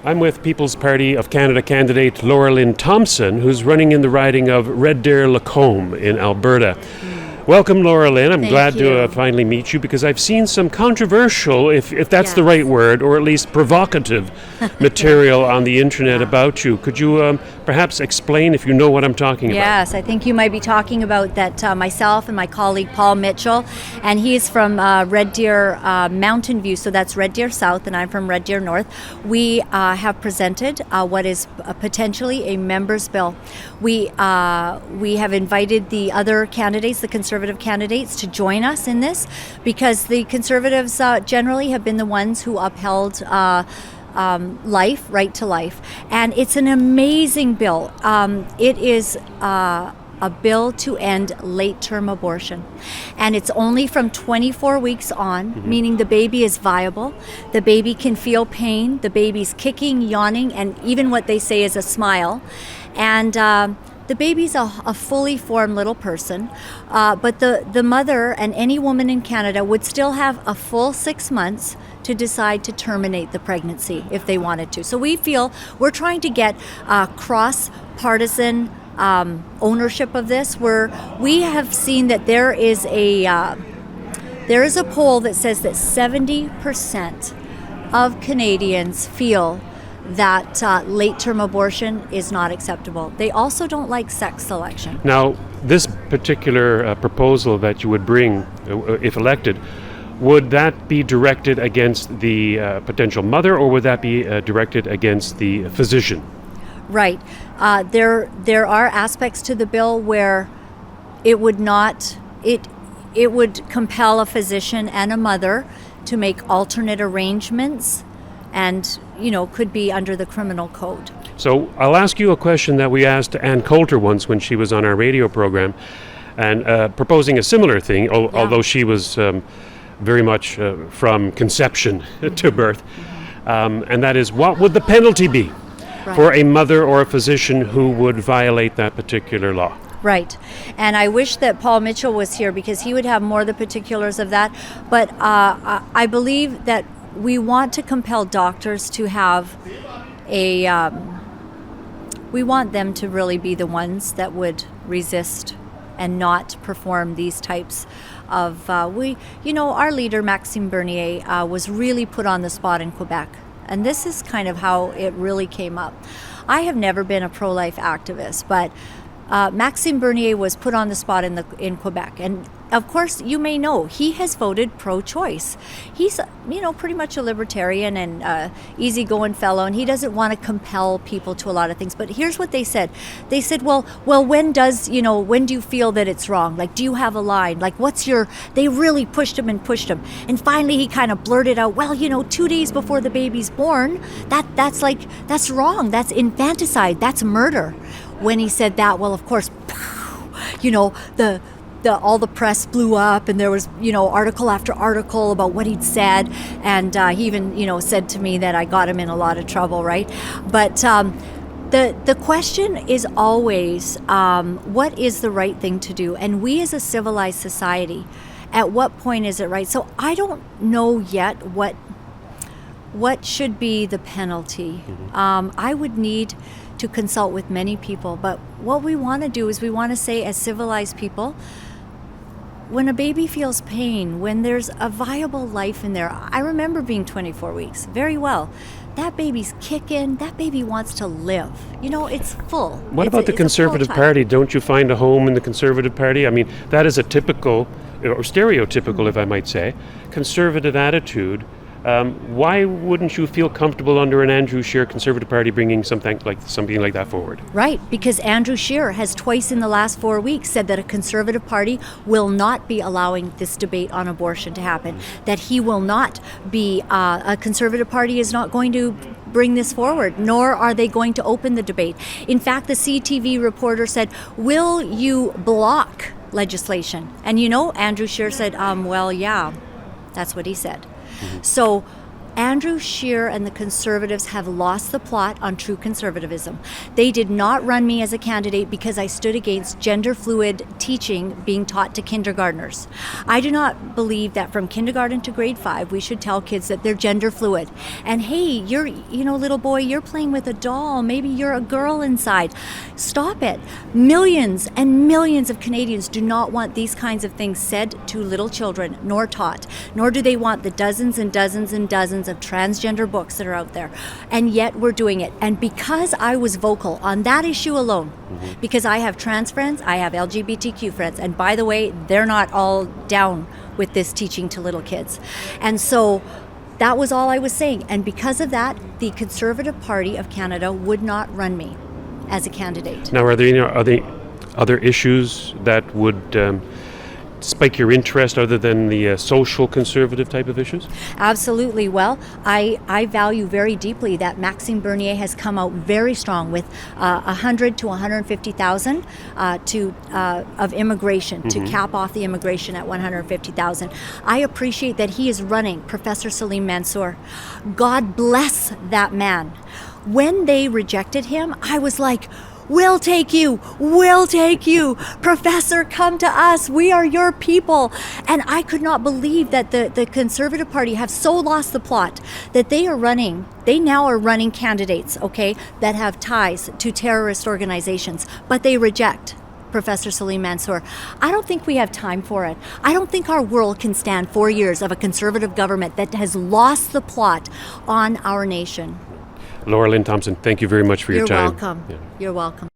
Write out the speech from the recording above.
I'm with People's Party of Canada candidate Laura Lynn Thompson, who's running in the riding of Red Deer-Lacombe in Alberta. Welcome, Laura Lynn. I'm glad to finally meet you because I've seen some controversial, if that's the right word, or at least provocative material on the internet about you. Could you perhaps explain if you know what I'm talking about? Yes, I think you might be talking about that myself and my colleague Paul Mitchell, and he's from Red Deer Mountain View, so that's Red Deer South, and I'm from Red Deer North. We have presented what is potentially a member's bill. We have invited the other candidates, the Conservative candidates, to join us in this because the Conservatives generally have been the ones who upheld life, right to life. And it's an amazing bill. It is a bill to end late-term abortion. And it's only from 24 weeks on, meaning the baby is viable, the baby can feel pain, the baby's kicking, yawning, and even what they say is a smile. And the baby's a fully formed little person, but the mother and any woman in Canada would still have a full 6 months to decide to terminate the pregnancy if they wanted to. So we feel we're trying to get cross-partisan ownership of this, where we have seen that there is a poll that says that 70% of Canadians feel that late-term abortion is not acceptable. They also don't like sex selection. Now, this particular proposal that you would bring, if elected, would that be directed against the potential mother, or would that be directed against the physician? Right. There are aspects to the bill where it would not. It would compel a physician and a mother to make alternate arrangements, and could be under the criminal code. So I'll ask you a question that we asked Ann Coulter once when she was on our radio program, and proposing a similar thing, although she was very much from conception to birth, and that is, what would the penalty be for a mother or a physician who would violate that particular law? Right. And I wish that Paul Mitchell was here because he would have more of the particulars of that. But I believe that we want to compel doctors to have we want them to really be the ones that would resist and not perform these types of, our leader, Maxime Bernier, was really put on the spot in Quebec. And this is kind of how it really came up. I have never been a pro-life activist, but Maxime Bernier was put on the spot in Quebec. And of course, you may know, he has voted pro-choice. He's, pretty much a libertarian and easygoing fellow, and he doesn't want to compel people to a lot of things. But here's what they said. They said, well, when do you feel that it's wrong? Like, do you have a line? Like, they really pushed him. And finally, he kind of blurted out, well, 2 days before the baby's born, that's wrong. That's infanticide. That's murder. When he said that, well, of course, all the press blew up, and there was, article after article about what he'd said, and he even, said to me that I got him in a lot of trouble, right? But the question is always, what is the right thing to do? And we as a civilized society, at what point is it right? So I don't know yet what should be the penalty. I would need to consult with many people, but what we want to do is we want to say, as civilized people, when a baby feels pain, when there's a viable life in there, I remember being 24 weeks very well. That baby's kicking, that baby wants to live. It's full. What about the Conservative Party? Don't you find a home in the Conservative Party? I mean, that is a typical, or stereotypical, if I might say, conservative attitude. Why wouldn't you feel comfortable under an Andrew Scheer Conservative Party bringing something like that forward? Right, because Andrew Scheer has twice in the last 4 weeks said that a Conservative Party will not be allowing this debate on abortion to happen, that he will not be, a Conservative Party is not going to bring this forward, nor are they going to open the debate. In fact, the CTV reporter said, will you block legislation? And Andrew Scheer said, well, yeah, that's what he said. So, Andrew Scheer and the Conservatives have lost the plot on true conservatism. They did not run me as a candidate because I stood against gender fluid teaching being taught to kindergartners. I do not believe that from kindergarten to grade 5 we should tell kids that they're gender fluid. And hey, little boy, you're playing with a doll. Maybe you're a girl inside. Stop it. Millions and millions of Canadians do not want these kinds of things said to little children, nor taught, nor do they want the dozens and dozens and dozens of transgender books that are out there. And yet we're doing it. And because I was vocal on that issue alone, because I have trans friends, I have LGBTQ friends, and by the way, they're not all down with this teaching to little kids. And so that was all I was saying. And because of that, the Conservative Party of Canada would not run me as a candidate. Now, are there other issues that would spike your interest other than the social conservative type of issues? Absolutely. Well, I value very deeply that Maxime Bernier has come out very strong with 100 to 150,000 of immigration, to cap off the immigration at 150,000. I appreciate that he is running Professor Salim Mansour. God bless that man. When they rejected him, I was like, we'll take you, Professor, come to us, we are your people. And I could not believe that the Conservative Party have so lost the plot that they now are running candidates, okay, that have ties to terrorist organizations, but they reject Professor Salim Mansour. I don't think we have time for it. I don't think our world can stand 4 years of a Conservative government that has lost the plot on our nation. Laura Lynn Thompson, thank you very much for your time. You're welcome. Yeah. You're welcome.